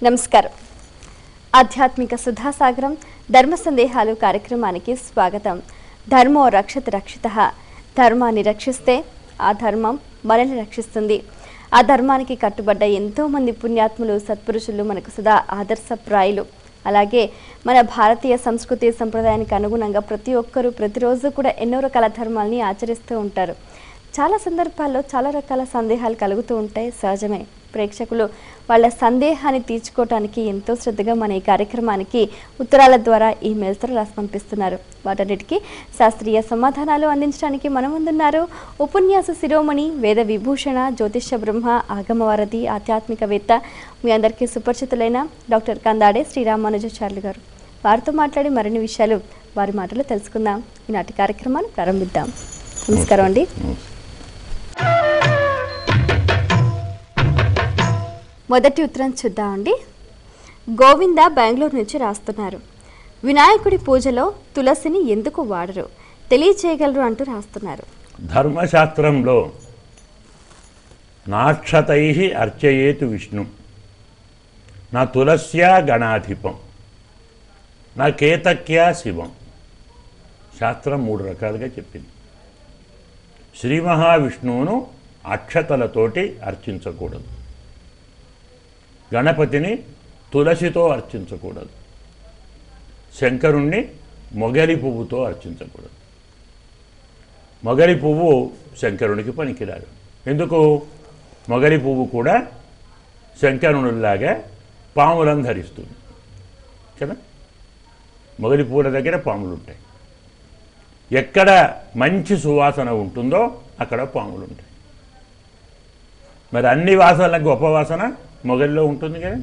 నమస్కారం. ఆధ్యాత్మిక సుధాసాగరం ధర్మ సందేహాలు కార్యక్రమానికి స్వాగతం. ధర్మో రక్షత రక్షితః. ధర్మాన్ని రక్షిస్తే ఆ ధర్మం మనల్ని రక్షిస్తుంది. ఆ ధర్మానికి కట్టుబడ్డ ఎంతో మంది పుణ్యాత్ములు సత్పురుషులు మనకు సదా ఆదర్శప్రాయులు. అలాగే మన భారతీయ సంస్కృతి సంప్రదాయానికి అనుగుణంగా ప్రతి ఒక్కరూ ప్రతిరోజు కూడా ఎన్నో రకాల ధర్మాలని ఆచరిస్తూ ఉంటారు. చాలా సందర్భాల్లో చాలా రకాల సందేహాలు కలుగుతూ ఉంటాయి, సహజమే. ప్రేక్షకులు వాళ్ళ సందేహాన్ని తీర్చుకోవడానికి ఎంతో శ్రద్ధగా మన ఈ కార్యక్రమానికి ఉత్తరాల ద్వారా ఈమెయిల్స్ ద్వారా రాసి పంపిస్తున్నారు. వాటన్నిటికీ శాస్త్రీయ సమాధానాలు అందించడానికి మన ముందున్నారు ఉపన్యాస శిరోమణి, వేద విభూషణ, జ్యోతిష బ్రహ్మ, ఆగమవారధి, ఆధ్యాత్మికవేత్త, మీ అందరికీ సుపరిచితులైన డాక్టర్ కందాడే శ్రీరామానుజాచార్యులు గారు. వారితో మాట్లాడి మరిన్ని విషయాలు వారి మాటలో తెలుసుకుందాం. ఈనాటి కార్యక్రమాన్ని ప్రారంభిద్దాం. నమస్కారం అండి. మొదటి ఉత్తరం చూద్దామండి. గోవింద బెంగళూరు నుంచి రాస్తున్నారు. వినాయకుడి పూజలో తులసిని ఎందుకు వాడరు, తెలియచేయగలరు అంటూ రాస్తున్నారు. ధర్మశాస్త్రంలో నాక్షతై అర్చయేతు విష్ణు, నా తులస్యా గణాధిపం, నా కేతక్యా శివం. శాస్త్రం 3 రకాలుగా చెప్పింది. శ్రీ మహావిష్ణువును అక్షతలతోటి అర్చించకూడదు, గణపతిని తులసితో అర్చించకూడదు, శంకరుణ్ణి మొగలి పువ్వుతో అర్చించకూడదు. మొగలి పువ్వు శంకరునికి పనికిరాదు. ఎందుకు? మొగలి పువ్వు కూడా శంకరునిలాగా పాములను ధరిస్తుంది కదా. మొగలి పువ్వుల దగ్గర పాములు ఉంటాయి. ఎక్కడ మంచి సువాసన ఉంటుందో అక్కడ పాములు ఉంటాయి. మరి అన్ని వాసనలకు గొప్ప వాసన మొగలిలో ఉంటుంది కదా.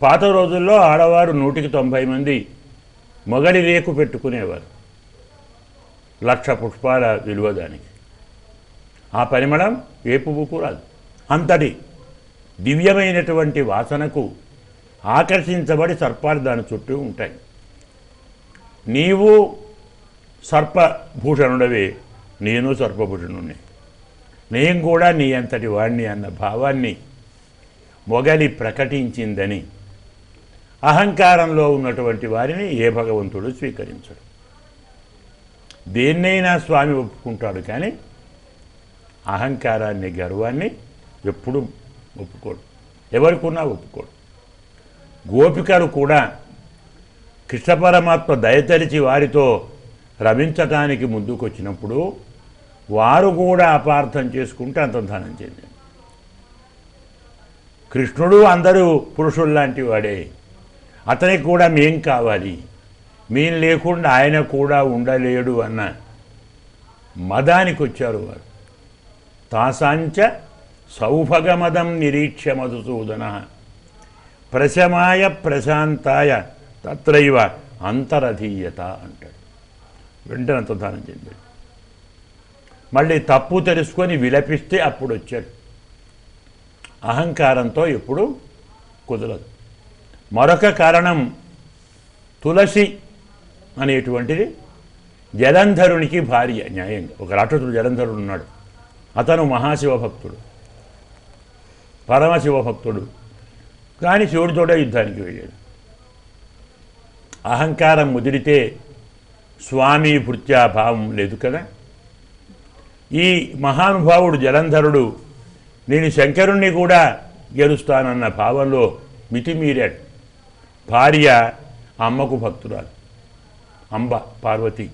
పాత రోజుల్లో ఆడవారు 100కి 90 మంది మొగలి రేకు పెట్టుకునేవారు. 1,00,000 పుష్పాల విలువ దానికి. ఆ పరిమళం ఏ పువ్వుకు రాదు. అంతటి దివ్యమైనటువంటి వాసనకు ఆకర్షించబడి సర్పాలు దాని చుట్టూ ఉంటాయి. నీవు సర్పభూషణుడవే, నేను సర్పభూషణుడిని, నేను కూడా నీ అంతటి వాణ్ణి అన్న భావాన్ని మొగలి ప్రకటించిందని అహంకారంలో ఉన్నటువంటి వారిని ఏ భగవంతుడు స్వీకరించడు. దేన్నైనా స్వామి ఒప్పుకుంటాడు, కానీ అహంకారాన్ని, గర్వాన్ని ఎప్పుడు ఒప్పుకోడు. ఎవరికున్నా ఒప్పుకోడు. గోపికలు కూడా కృష్ణ పరమాత్మ దయతలిచి వారితో రమించటానికి ముందుకొచ్చినప్పుడు వారు కూడా అపార్థం చేసుకుంటే అంతర్ధానం చెందారు. కృష్ణుడు అందరూ పురుషుల్లాంటి వాడే, అతనికి కూడా మేం కావాలి, మేం లేకుండా ఆయన కూడా ఉండలేడు అన్న మదానికి వచ్చారు వారు. తాసాంచ సౌభగమదం నిరీక్ష్య మధుసూదన ప్రశమాయ ప్రశాంతాయ తత్రైవ అంతరధీయత అంటాడు. వెంటనే అంతర్ధానం చెందాడు. మళ్ళీ తప్పు తెలుసుకొని విలపిస్తే అప్పుడు వచ్చాడు. అహంకారంతో ఎప్పుడు కుదరదు. మరొక కారణం, తులసి అనేటువంటిది జలంధరునికి భార్య. న్యాయంగా ఒక రాక్షసుడు జలంధరుడు ఉన్నాడు. అతను మహాశివభక్తుడు, పరమశివభక్తుడు. కానీ శివుడితోటే యుద్ధానికి వెళ్ళాడు. అహంకారం ముదిరితే స్వామి భృత్యా భావం లేదు కదా. ఈ మహానుభావుడు జలంధరుడు నేను శంకరుణ్ణి కూడా గెలుస్తానన్న భావంలో మితిమీరాడు. భార్య అమ్మకు భక్తురాలు, అంబ పార్వతి,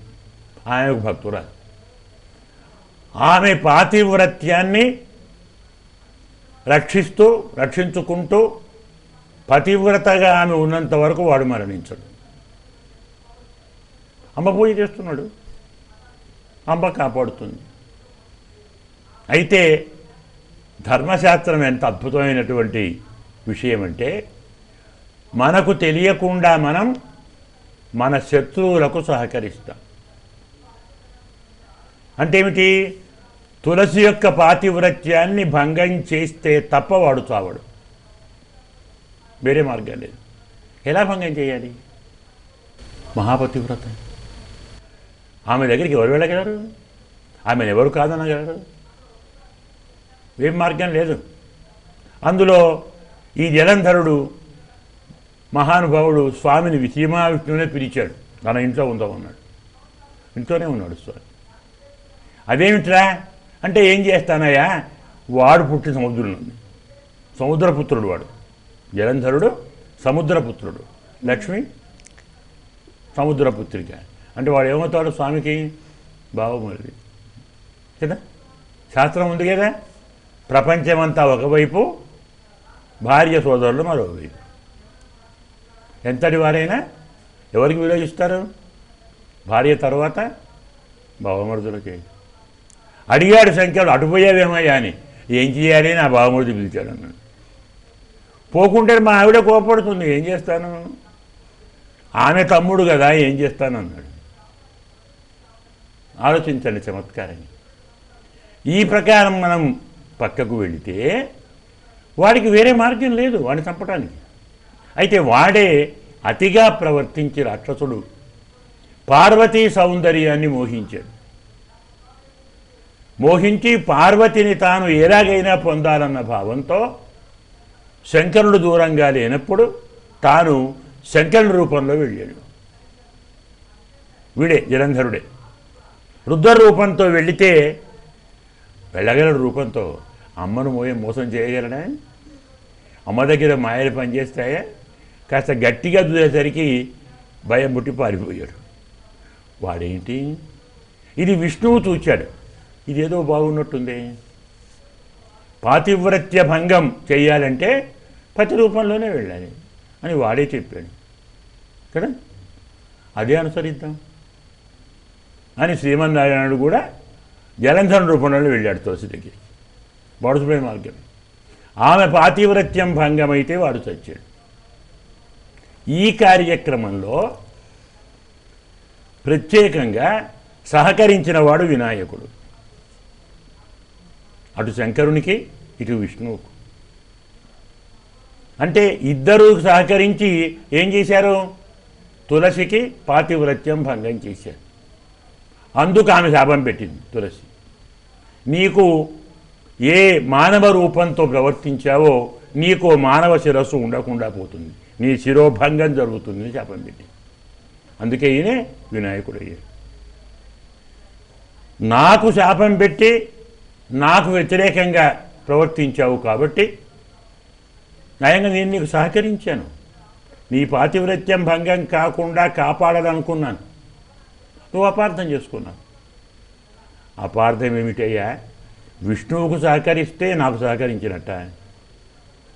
ఆమెకు భక్తురాలు. ఆమె పాతివ్రత్యాన్ని రక్షించుకుంటూ పతివ్రతగా ఆమె ఉన్నంత వరకు వాడు మరణించడు. అంబ పూజ చేస్తున్నాడు, అంబ కాపాడుతుంది. అయితే ధర్మశాస్త్రం ఎంత అద్భుతమైనటువంటి విషయం అంటే, మనకు తెలియకుండా మనం మన శత్రువులకు సహకరిస్తాం. అంటే ఏమిటి? తులసి యొక్క పాతివ్రత్యాన్ని భంగం చేస్తే తప్ప వాడు చావడు. వేరే మార్గం లేదు. ఎలా భంగం చేయాలి? మహాపతివ్రత. ఆమె దగ్గరికి ఎవరు వెళ్ళగలరు? ఆమెను ఎవరు కాదనగలరు? ఏం మార్గం లేదు. అందులో ఈ జలంధరుడు మహానుభావుడు స్వామిని సీమా విష్ణువునే పిలిచాడు. తన ఇంట్లో ఉందామన్నాడు. ఇంట్లోనే ఉన్నాడు స్వామి. అదేమిట్రా అంటే ఏం చేస్తానయ్యా, వాడు పుట్టిన సముద్రంలో ఉంది. సముద్రపుత్రుడు వాడు. జలంధరుడు సముద్రపుత్రుడు, లక్ష్మి సముద్రపుత్రిక. అంటే వాడు ఏమవుతాడు స్వామికి? బావమరిది కదా. శాస్త్రం ఉంది కదా, ప్రపంచమంతా ఒకవైపు, భార్య సోదరులు మరోవైపు. ఎంతటి వారైనా ఎవరికి విలువ ఇస్తారు? భార్య తర్వాత బావమరుదులకి. అడిగాడు శంకరుడు, అటుపోయావేమయ్యా అని. ఏం చేయాలి? నా బావమరుది పిలిచాడు అన్నాడు. పోకుంటే మా ఆవిడ కోపడుతుంది, ఏం చేస్తాను? ఆమె తమ్ముడు కదా, ఏం చేస్తాను అన్నాడు. ఆలోచించండి చమత్కారాన్ని. ఈ ప్రకారం మనం పక్కకు వెళితే వాడికి వేరే మార్గం లేదు వాడిని చంపడానికి. అయితే వాడే అతిగా ప్రవర్తించి రాక్షసుడు పార్వతీ సౌందర్యాన్ని మోహించాడు. మోహించి పార్వతిని తాను ఎలాగైనా పొందాలన్న భావంతో శంకరుడు దూరంగా లేనప్పుడు తాను శంకరుడి రూపంలో వెళ్ళాడు. వీడే జలంధరుడే. రుద్ర రూపంతో వెళితే వెళ్ళగలడు. రూపంతో అమ్మను మోసం చేయగలడా? అమ్మ దగ్గర మాయలు పనిచేస్తాయా? కాస్త గట్టిగా దూరేసరికి భయం పుట్టి పారిపోయాడు. వాడేంటి, ఇది విష్ణువు చూచాడు, ఇదేదో బాగున్నట్టుంది. పాతివ్రత్య భంగం చెయ్యాలంటే పతి రూపంలోనే వెళ్ళాలి అని వాడే చెప్పాడు కదా. అదే అనుసరిద్దాం అని శ్రీమన్నారాయణుడు కూడా జలంధర రూపంలో వెళ్ళాడు తులసి దగ్గరికి. వాడుసుపోయిన మార్గం. ఆమె పాతివ్రత్యం భంగమైతే వాడు చచ్చాడు. ఈ కార్యక్రమంలో ప్రత్యేకంగా సహకరించిన వాడు వినాయకుడు. అటు శంకరునికి ఇటు విష్ణువుకు. అంటే ఇద్దరూ సహకరించి ఏం చేశారు? తులసికి పాతివ్రత్యం భంగం చేశారు. అందుకు ఆమె శాపం పెట్టింది తులసి. నీకు ఏ మానవ రూపంతో ప్రవర్తించావో నీకు మానవ శిరస్సు ఉండకుండా పోతుంది, నీ శిరోభంగం జరుగుతుంది అని శాపం పెట్టింది. అందుకే ఈయనే వినాయకుడు అయ్యాడు. నాకు శాపం పెట్టి నాకు వ్యతిరేకంగా ప్రవర్తించావు కాబట్టి నయంగా నేను నీకు సహకరించాను. నీ పాతివ్రత్యం భంగం కాకుండా కాపాడాలనుకున్నాను, నువ్వు అపార్థం చేసుకున్నావు. అపార్థం ఏమిటయ్యా? విష్ణువుకు సహకరిస్తే నాకు సహకరించినట్ట,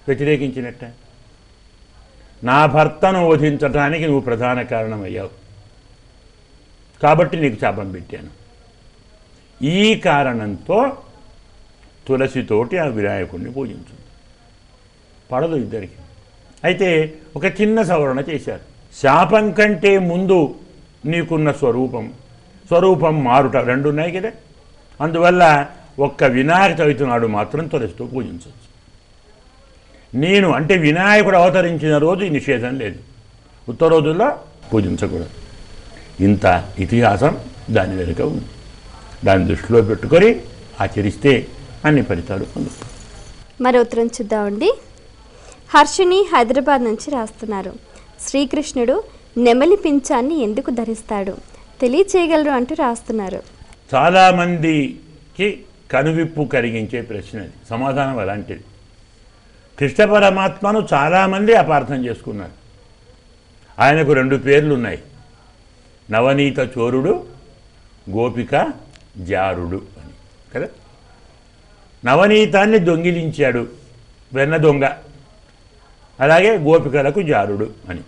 వ్యతిరేకించినట్ట? నా భర్తను వధించడానికి నువ్వు ప్రధాన కారణమయ్యావు కాబట్టి నీకు శాపం పెట్టాను. ఈ కారణంతో తులసితోటి ఆ వినాయకుడిని పూజించు. పడదు ఇద్దరికి. అయితే ఒక చిన్న సవరణ చేశారు. శాపం కంటే ముందు నీకున్న స్వరూపం మారుట రెండు ఉన్నాయి కదా. అందువల్ల ఒక్క వినాయక చవితి నాడు మాత్రం తులసితో పూజించవచ్చు. నేను అంటే వినాయకుడు అవతరించిన రోజు ఈ నిషేధం లేదు, ఉత్తర రోజుల్లో పూజించకూడదు. ఇంత ఇతిహాసం దాని వెనుక ఉంది. దాన్ని దృష్టిలో పెట్టుకొని ఆచరిస్తే అన్ని ఫలితాలు పొందుతారు. మరో ఉత్తరం చూద్దామండి. హర్షిని హైదరాబాద్ నుంచి రాస్తున్నారు. శ్రీకృష్ణుడు నెమలి పింఛాన్ని ఎందుకు ధరిస్తాడు తెలియచేయగలరు అంటూ రాస్తున్నారు. చాలామందికి కనువిప్పు కలిగించే ప్రశ్న అది. సమాధానం అలాంటిది. కృష్ణ పరమాత్మను చాలామంది అపార్థం చేసుకున్నారు. ఆయనకు రెండు పేర్లు ఉన్నాయి, నవనీత చోరుడు, గోపిక జారుడు అని కదా. నవనీతాన్ని దొంగిలించాడు, వెన్న దొంగ. అలాగే గోపికలకు జారుడు అని.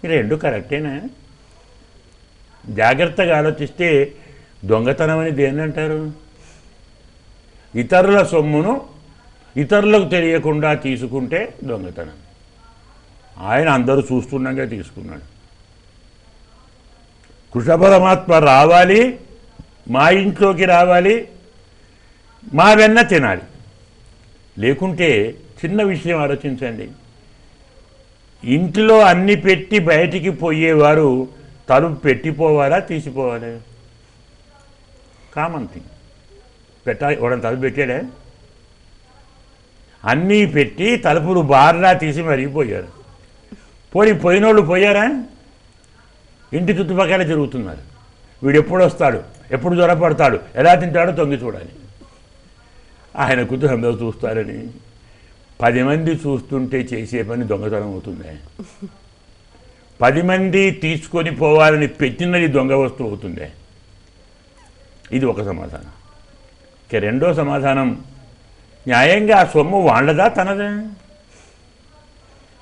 ఈ రెండు కరెక్టేనా? జాగ్రత్తగా ఆలోచిస్తే దొంగతనం అని దేన్ని అంటారు? ఇతరుల సొమ్మును ఇతరులకు తెలియకుండా తీసుకుంటే దొంగతనం. ఆయన అందరూ చూస్తుండగా తీసుకున్నాడు. కృష్ణ పరమాత్మ రావాలి, మా ఇంట్లోకి రావాలి, మా వెన్న తినాలి. లేకుంటే చిన్న విషయం ఆలోచించండి. ఇంట్లో అన్ని పెట్టి బయటికి పోయేవారు తలుపు పెట్టిపోవాలా తీసిపోవాలి? Common thing. ఎవడని తలుపు పెట్టాడే? అన్నీ పెట్టి తలుపులు బార్లా తీసి మరిగిపోయారు. పోయినోళ్ళు పోయారా? ఇంటి చుట్టుపక్కల తిరుగుతున్నారు. వీడు ఎప్పుడు వస్తాడు, ఎప్పుడు జ్వరపడతాడు, ఎలా తింటాడో తొంగి చూడాలి. ఆయన కుటుంబంలో చూస్తారని 10 మంది చూస్తుంటే చేసే పని దొంగతనం అవుతుంది. 10 మంది తీసుకొని పోవాలని పెట్టినది దొంగ వస్తువు అవుతుంది. ఇది ఒక సమాధానం. ఇక రెండో సమాధానం, న్యాయంగా ఆ సొమ్ము వాళ్ళదా తనదా?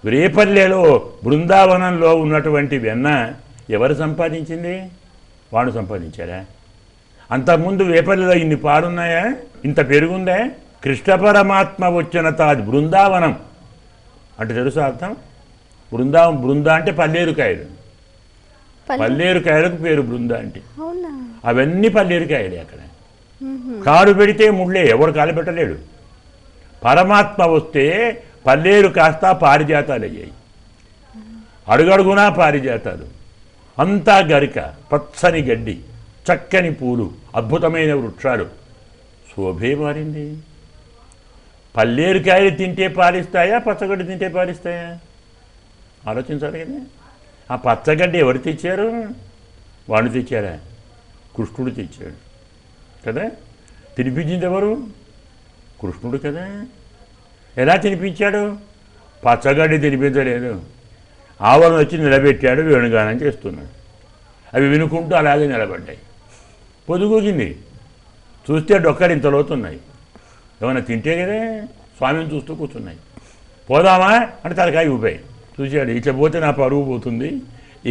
రేపల్లెలో బృందావనంలో ఉన్నటువంటి వెన్న ఎవరు సంపాదించింది? వాడు సంపాదించారా? అంతకుముందు వేపల్లిలో ఇన్ని పాడున్నాయా? ఇంత పెరుగుందా? కృష్ణ పరమాత్మ వచ్చిన తాజ్ బృందావనం అంటే తెలుసా అర్థం? బృందా అంటే పల్లేరుకాయలు. పల్లేరుకాయలకు పేరు బృందా అంటే. అవన్నీ పల్లేరుకాయలే. అక్కడ కాలు పెడితే ముళ్ళే, ఎవడు కాలు పెట్టలేడు. పరమాత్మ వస్తే పల్లేరు కాస్త పారిజాతాలు అయ్యాయి. అడుగడుగునా పారిజాతాలు, అంతా గరిక, పచ్చని గడ్డి, చక్కని పూలు, అద్భుతమైన వృక్షాలు. శోభే మారింది. పల్లేరుకాయలు తింటే పాలిస్తాయా, పచ్చగడ్డి తింటే పాలిస్తాయా? ఆలోచించాలి కదా. ఆ పచ్చగడ్డి ఎవరు తెచ్చారు? వాడు తెచ్చారా? కృష్ణుడు తెచ్చాడు కదా. తినిపించింది ఎవరు? కృష్ణుడు కదా. ఎలా తినిపించాడు? పచ్చగడ్డి తినిపించలేదు. ఆవరణ వచ్చి నిలబెట్టాడు, వేణుగానం చేస్తున్నాడు. అవి వినుకుంటూ అలాగే నిలబడ్డాయి. పొదుగుకింది. చూస్తే డొక్కలు ఇంత లోతున్నాయి. ఏమైనా తింటే కదా. స్వామిని చూస్తూ కూర్చున్నాయి. పోదామా అంటే తలకాయ ఊపాయి. చూశాడు, ఇట్లా పోతే నా పరువు పోతుంది.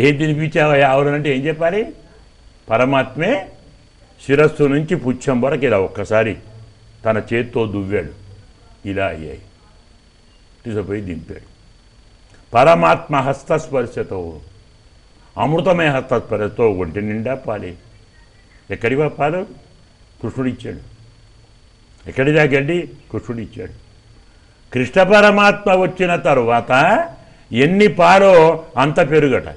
ఏం తినిపించావా ఆవరణ అంటే ఏం చెప్పాలి? పరమాత్మే శిరస్సు నుంచి పుచ్చం వరకు ఇలా ఒక్కసారి తన చేత్తో దువ్వాడు. ఇలా అయ్యాయి. తీసుకుపోయి దింపాడు. పరమాత్మ హస్తస్పర్శతో, అమృతమే హస్తస్పర్శతో ఒంటి నిండా పాలే. ఎక్కడివా పాలు? కృష్ణుడు ఇచ్చాడు. ఎక్కడిదా గడ్డి? కృష్ణుడు ఇచ్చాడు. కృష్ణ పరమాత్మ వచ్చిన తరువాత ఎన్ని పాలో అంత పెరుగట,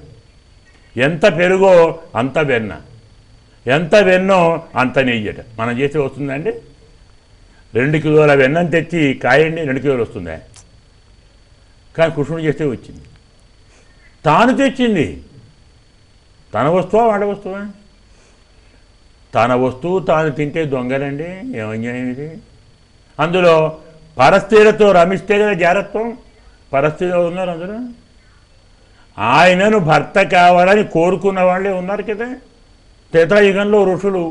ఎంత పెరుగో అంత వెన్న, ఎంత వెన్నో అంత నెయ్యట. మనం చేస్తే వస్తుందండి? 2 కిలోల వెన్నను తెచ్చి కాయండి, 2 కిలోలు వస్తుందా? కానీ కృష్ణుడు చేస్తే వచ్చింది. తాను తెచ్చింది. తన వస్తువా వాళ్ళ వస్తువా? తన వస్తువు తాను తింటే దొంగలండి. ఏమన్యాయం ఇది? అందులో పరస్త్రీలతో రమిస్తే కదా జారత్వం. పరస్త్రీలో ఉన్నారు అందులో. ఆయనను భర్త కావాలని కోరుకున్న వాళ్ళే ఉన్నారు కదా. త్రేతాయుగంలో ఋషులు,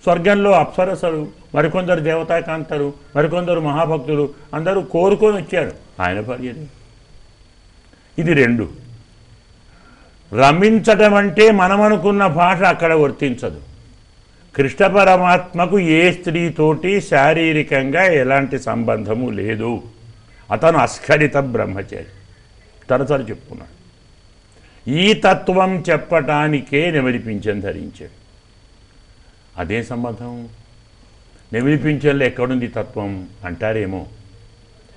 స్వర్గంలో అప్సరసలు, మరికొందరు దేవతాకాంతలు, మరికొందరు మహాభక్తులు అందరూ కోరుకొని వచ్చారు. ఆయన భార్యని. ఇది 2. రమించటం అంటే మనమనుకున్న భాష అక్కడ వర్తించదు. కృష్ణ పరమాత్మకు ఏ స్త్రీతోటి శారీరకంగా ఎలాంటి సంబంధము లేదు. అతను అస్ఖలిత బ్రహ్మచారి. తరతరు చెప్పుకున్నాడు. ఈ తత్వం చెప్పటానికే నెమలి పింఛం ధరించాడు. అదే సంబంధం. నెమలి పింఛంలో ఎక్కడుంది తత్వం అంటారేమో.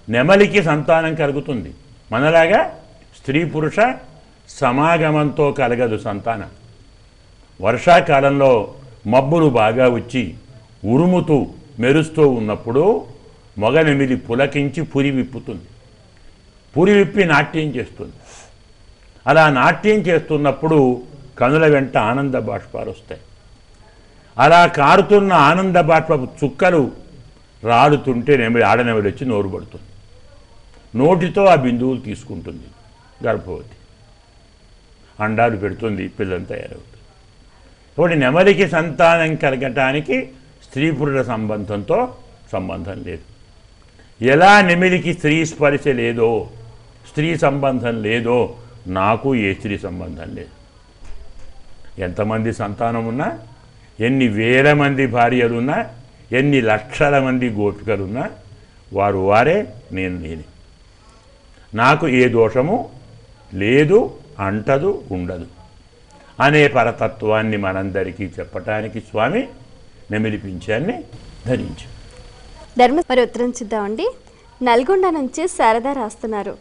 నెమలికి సంతానం కలుగుతుంది. మనలాగా స్త్రీ పురుష సమాగమంతో కలగదు సంతానం. వర్షాకాలంలో మబ్బులు బాగా వచ్చి ఉరుముతూ మెరుస్తూ ఉన్నప్పుడు మగ నెమిలి పులకించి పురి విప్పుతుంది. పురి విప్పి నాట్యం చేస్తుంది. అలా నాట్యం చేస్తున్నప్పుడు కనుల వెంట ఆనంద బాష్పాలు వస్తాయి. అలా కారుతున్న ఆనంద బాష్పపు చుక్కలు రాలుతుంటే ఆడనెమలి వచ్చి నోరు పడుతుంది. నోటితో ఆ బిందువులు తీసుకుంటుంది. గర్భవతి అండాలు పెడుతుంది, పిల్లలు తయారవుతుంది. కాబట్టి నెమలికి సంతానం కలగటానికి స్త్రీ పురుష సంబంధంతో సంబంధం లేదు. ఎలా నెమలికి స్త్రీ స్పర్శ లేదో, స్త్రీ సంబంధం లేదో, నాకు ఏ స్త్రీ సంబంధం లేదు. ఎంతమంది సంతానం ఉన్నా, ఎన్ని వేల మంది భార్యలున్నా, ఎన్ని లక్షల మంది గోపికలున్నా వారు వారే, నేను నేనే. నాకు ఏ దోషము లేదు, అంటదు, ఉండదు అనే పరతత్వాన్ని మనందరికీ చెప్పటానికి స్వామి నెమిలి పింఛాన్ని ధరించారు. మరి ఉత్తరం చూద్దామండి. నల్గొండ నుంచి శారద రాస్తున్నారు.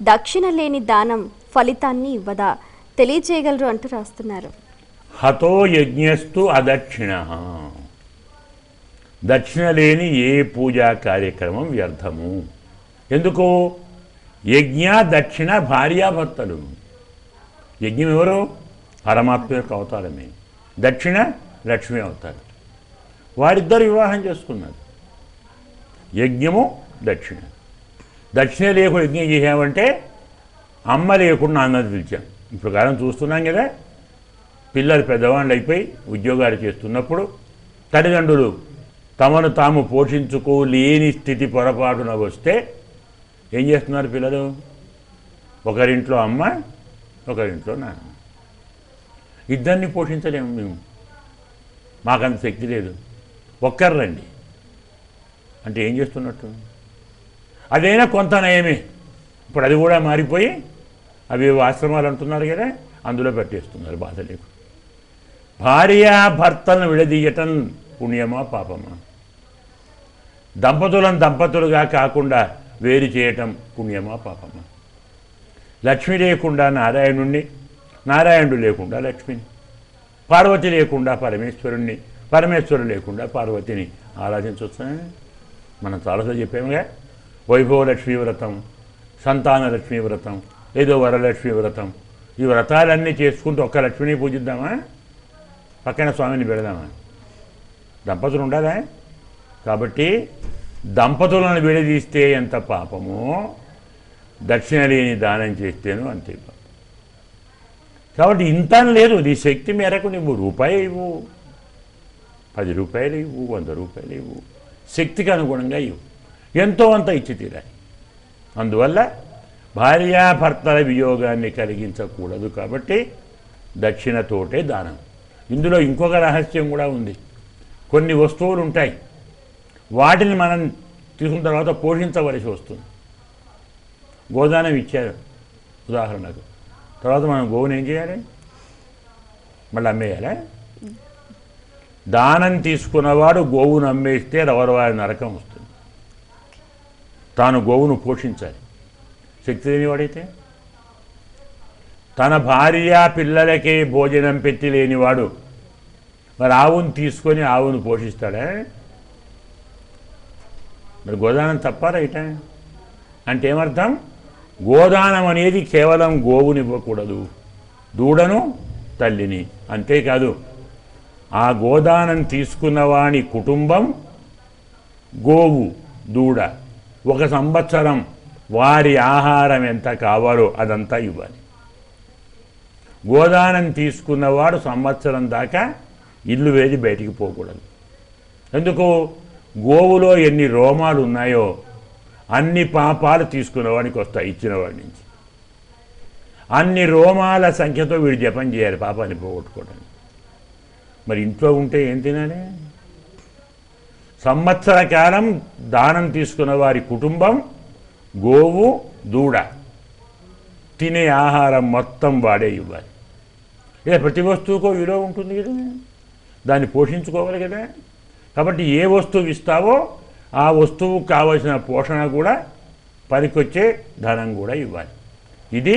దక్షిణ లేని దానం ఫలితాన్ని ఇవ్వదా, తెలియజేయగలరు అంటూ రాస్తున్నారు. హతో యజ్ఞస్తు అదక్షిణ. దక్షిణ లేని ఏ పూజా కార్యక్రమం వ్యర్థము. ఎందుకు? యజ్ఞ దక్షిణ భార్యాభర్తలు. యజ్ఞం ఎవరు? పరమాత్మ యొక్క అవతారమే. దక్షిణ లక్ష్మి అవతారం. వారిద్దరు వివాహం చేసుకున్నారు. యజ్ఞము దక్షిణ. దక్షిణ లేకుండా యజ్ఞం చేసామంటే అమ్మ లేకుండా అన్నది పిలిచాం. ఇప్పుడు కాలం చూస్తున్నాం కదా, పిల్లలు పెద్దవాళ్ళు అయిపోయి ఉద్యోగాలు చేస్తున్నప్పుడు తల్లిదండ్రులు తమను తాము పోషించుకోలేని స్థితి పొరపాటున వస్తే ఏం చేస్తున్నారు పిల్లలు? ఒకరింట్లో అమ్మ, ఒకరింట్లో నాన్న. ఇద్దరిని పోషించలేము మేము, మాకంత శక్తి లేదు, ఒక్కరు రండి అంటే ఏం చేస్తున్నట్టు? అదైనా కొంత నయమే. ఇప్పుడు అది కూడా మారిపోయి అవి ఆశ్రమాలు అంటున్నారు కదా, అందులో పెట్టేస్తున్నారు బాధ లేకు. భార్యాభర్తలను విడదీయటం పుణ్యమా పాపమా? దంపతులుగా కాకుండా వేరు చేయటం పుణ్యమా పాపమా? లక్ష్మి లేకుండా నారాయణుణ్ణి, నారాయణుడు లేకుండా లక్ష్మిని, పార్వతి లేకుండా పరమేశ్వరుణ్ణి, పరమేశ్వరుడు లేకుండా పార్వతిని ఆరాధించవచ్చని మనం చాలాసార్లు చెప్పాముగా. వైభవ లక్ష్మీ వ్రతం, సంతాన లక్ష్మీ వ్రతం, ఏదో వరలక్ష్మీ వ్రతం, ఈ వ్రతాలన్నీ చేసుకుంటూ ఒక్క లక్ష్మిని పూజిద్దామా? పక్కన స్వామిని పెడదామా? దంపతులు ఉండాలా? కాబట్టి దంపతులను విడదీస్తే ఎంత పాపమో, దక్షిణ లేని దానం చేస్తేనూ అంతే పాపం. కాబట్టి ఇంత లేదు, నీ శక్తి మేరకు నువ్వు రూపాయి ఇవ్వు, 10 రూపాయలు ఇవ్వు, 100 రూపాయలు ఇవ్వు, శక్తికి అనుగుణంగా ఇవ్వు, ఎంతో అంత ఇచ్చి తీరాలి. అందువల్ల భార్యాభర్తల వియోగాన్ని కలిగించకూడదు. కాబట్టి దక్షిణతోటే దానం. ఇందులో ఇంకొక రహస్యం కూడా ఉంది. కొన్ని వస్తువులు ఉంటాయి, వాటిని మనం తీసుకున్న తర్వాత పోషించవలసి వస్తుంది. గోదానం ఇచ్చారు ఉదాహరణకు, తర్వాత మనం గోవుని ఏం చేయాలి? మళ్ళీ అమ్మేయాలా? దానం తీసుకున్నవాడు గోవును అమ్మేస్తే రవరవారి నరకం వస్తుంది. తాను గోవును పోషించాలి. శక్తి లేనివాడైతే, తన భార్య పిల్లలకే భోజనం పెట్టి లేనివాడు మరి ఆవును తీసుకొని ఆవును పోషిస్తాడా? మరి గోదానం తప్ప రైటా? అంటే ఏమర్థం? గోదానం అనేది కేవలం గోవుని ఇవ్వకూడదు, దూడను, తల్లిని. అంతేకాదు ఆ గోదానం తీసుకున్నవాని కుటుంబం, గోవు, దూడ, 1 సంవత్సరం వారి ఆహారం ఎంత కావాలో అదంతా ఇవ్వాలి. గోదానం తీసుకున్నవాడు సంవత్సరం దాకా ఇల్లు వేది బయటికి పోకూడదు. ఎందుకు? గోవులో ఎన్ని రోమాలు ఉన్నాయో అన్ని పాపాలు తీసుకున్నవాడికి వస్తాయి, ఇచ్చినవాడి నుంచి. అన్ని రోమాల సంఖ్యతో వీడు జపం చేయాలి పాపాన్ని పోగొట్టుకోవడానికి. మరి ఇంట్లో ఉంటే ఏం తినాలి? సంవత్సర కాలం దానం తీసుకున్న వారి కుటుంబం, గోవు, దూడ, తినే ఆహారం మొత్తం వాడే ఇవ్వాలి. ఇలా ప్రతి వస్తువుకో విలువ ఉంటుంది కదా, దాన్ని పోషించుకోవాలి కదా. కాబట్టి ఏ వస్తువు ఇస్తావో ఆ వస్తువుకు కావలసిన పోషణ కూడా, పనికొచ్చే ధనం కూడా ఇవ్వాలి. ఇది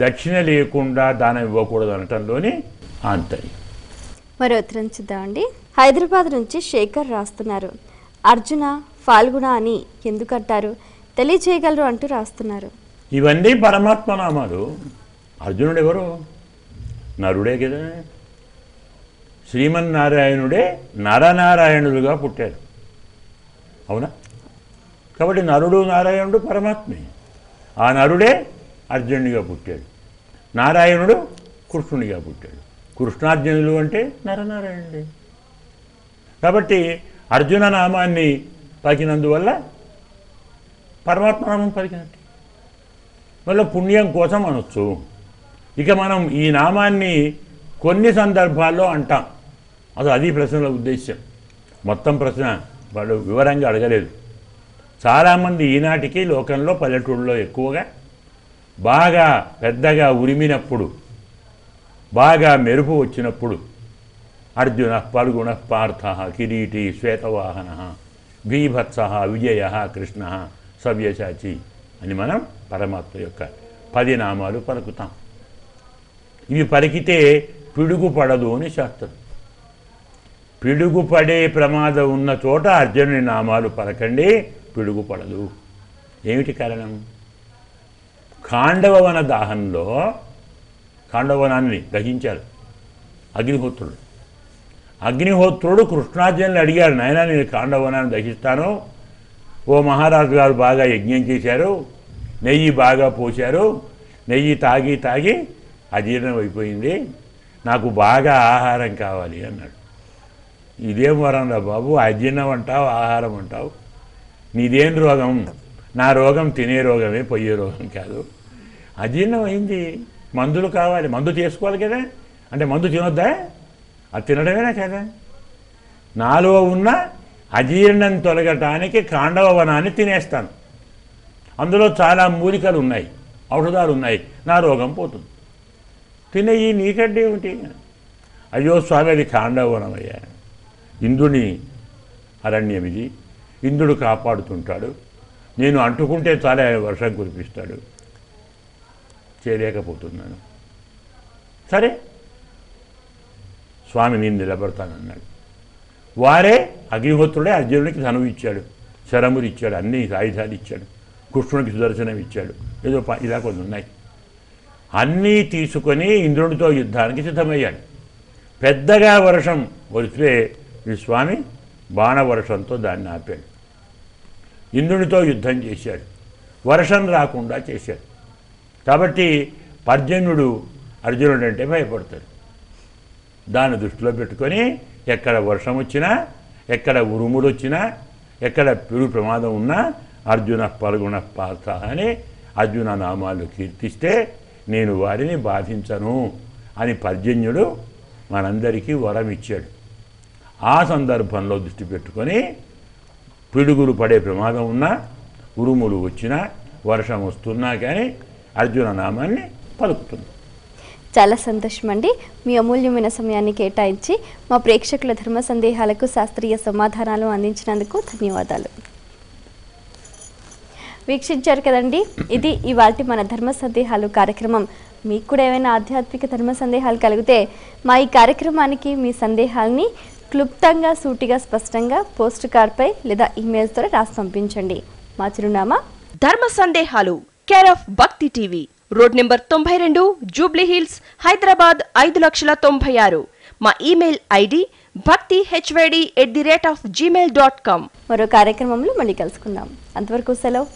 దక్షిణ లేకుండా దానం ఇవ్వకూడదు అనటంలోని ఆంతర్యం. మరో ఉత్తరం చూద్దామండి. హైదరాబాద్ నుంచి శేఖర్ రాస్తున్నారు. అర్జున, ఫాల్గుణ అని ఎందుకంటారు తెలియచేయగలరు అంటూ రాస్తున్నారు. ఇవన్నీ పరమాత్మ నామాలు. అర్జునుడు ఎవరు? నరుడే కదా. శ్రీమన్నారాయణుడే నరనారాయణులుగా పుట్టారు, అవునా? కాబట్టి నరుడు నారాయణుడు పరమాత్మే. ఆ నరుడే అర్జునుడిగా పుట్టాడు, నారాయణుడు కృష్ణుడిగా పుట్టాడు. కృష్ణార్జునులు అంటే నరనారాయణుడే. కాబట్టి అర్జున నామాన్ని పలికినందువల్ల పరమాత్మ నామం పలికినట్టు. వల్ల పుణ్యం కోసం అనొచ్చు. ఇక మనం ఈ నామాన్ని కొన్ని సందర్భాల్లో అంటాం. అది ప్రశ్నల ఉద్దేశ్యం. మొత్తం ప్రశ్న వాళ్ళు వివరంగా అడగలేదు. చాలామంది ఈనాటికి లోకంలో పల్లెటూళ్ళలో ఎక్కువగా బాగా పెద్దగా ఉరిమినప్పుడు, బాగా మెరుపు వచ్చినప్పుడు అర్జున, ఫల్గుణ, పార్థ, కిరీటి, శ్వేతవాహన, భీభత్స, విజయ, కృష్ణ, సవ్యసాచి అని మనం పరమాత్మ యొక్క 10 నామాలు పలుకుతాం. ఇవి పలికితే పిడుగుపడదు అని శాస్త్రం. పిడుగుపడే ప్రమాదం ఉన్న చోట అర్జునుని నామాలు పలకండి, పిడుగుపడదు. ఏమిటి కారణం? ఖాండవ వన దాహంలో ఖాండవనాన్ని దహించారు అగ్నిహోత్రుడు. అగ్నిహోత్రుడు కృష్ణార్జునులు అడిగారు, నాయన నేను ఖాండవనాన్ని దహిస్తాను, ఓ మహారాజు గారు బాగా యజ్ఞం చేశారు, నెయ్యి బాగా పోశారు, నెయ్యి తాగి తాగి అజీర్ణం అయిపోయింది, నాకు బాగా ఆహారం కావాలి అన్నాడు. ఇదేం వరం రా బాబు, అజీర్ణం అంటావు ఆహారం అంటావు, నీదేం రోగం? నా రోగం తినే రోగమే, పోయే రోగం కాదు. అజీర్ణం అయింది, మందులు కావాలి, మందు చేసుకోవాలి కదా. అంటే మందు తినొద్దా? అది తినడమేనా కదా. నాలో ఉన్న అజీర్ణం తొలగటానికి ఖాండవ వనాన్ని తినేస్తాను, అందులో చాలా మూలికలు ఉన్నాయి, ఔషధాలు ఉన్నాయి, నా రోగం పోతుంది, తినేయి, నీకంటే ఏమిటి? అయ్యో స్వామి అది ఖాండవనం అయ్యా, ఇంద్రుని అరణ్యం ఇది, ఇంద్రుడు కాపాడుతుంటాడు, నేను అంటుకుంటే చాలా వర్షం కురిపిస్తాడు, చేయలేకపోతున్నాను. సరే స్వామి నేను నిలబడతానన్నాడు. వారే అగ్నిహోత్రుడే అర్జునుడికి ధనువు ఇచ్చాడు, శరములు ఇచ్చాడు, అన్ని ఆయుధాలు ఇచ్చాడు, కృష్ణుడికి సుదర్శనం ఇచ్చాడు, ఏదో ఇలా కొన్ని ఉన్నాయి. అన్నీ తీసుకొని ఇంద్రుడితో యుద్ధానికి సిద్ధమయ్యాడు. పెద్దగా వర్షం వస్తే ఈ స్వామి బాణవర్షంతో దాన్ని ఆపాడు. ఇంద్రుడితో యుద్ధం చేశాడు, వర్షం రాకుండా చేశాడు. కాబట్టి పర్జన్యుడు అర్జునుడు అంటే భయపడతాడు. దాన్ని దృష్టిలో పెట్టుకొని ఎక్కడ వర్షం వచ్చినా, ఎక్కడ ఉరుములు వచ్చినా, ఎక్కడ పిడుగు ప్రమాదం ఉన్నా అర్జున పల్గుణ పార్థ అని అర్జున నామాలు కీర్తిస్తే నేను వారిని బాధించను అని పర్జన్యుడు మనందరికీ వరం ఇచ్చాడు. ఆ సందర్భంలో దృష్టి పెట్టుకొని పిడుగులు పడే ప్రమాదం ఉన్నా, ఉరుములు వచ్చినా, వర్షం వస్తున్నా కానీ అర్జున నామాన్ని పలుకుతుంది. చాలా సంతోషం అండి, మీ అమూల్యమైన సమయాన్ని కేటాయించి మా ప్రేక్షకుల ధర్మ సందేహాలకు శాస్త్రీయ సమాధానాలు అందించినందుకు ధన్యవాదాలు. వీక్షించారు కదండి, ఇది ఇవాల్టి మన ధర్మ సందేహాలు కార్యక్రమం. మీకు కూడా ఏమైనా ఆధ్యాత్మిక ధర్మ సందేహాలు కలిగితే మా ఈ కార్యక్రమానికి మీ సందేహాలని క్లుప్తంగా, సూటిగా, స్పష్టంగా పోస్ట్ కార్డ్పై లేదా ఈమెయిల్ ద్వారా రాసి పంపించండి. మా చిరునామా ధర్మ సందేహాలు, కేర్ ఆఫ్ భక్తి TV, road number 92, Jubilee hills, Hyderabad 5,96,000. మా ఈమెయిల్ ఐడి bhaktihyd@gmail.com. మరో కార్యక్రమంలో మళ్ళీ కలుసుకుందాం. అంతవరకు సెలవు.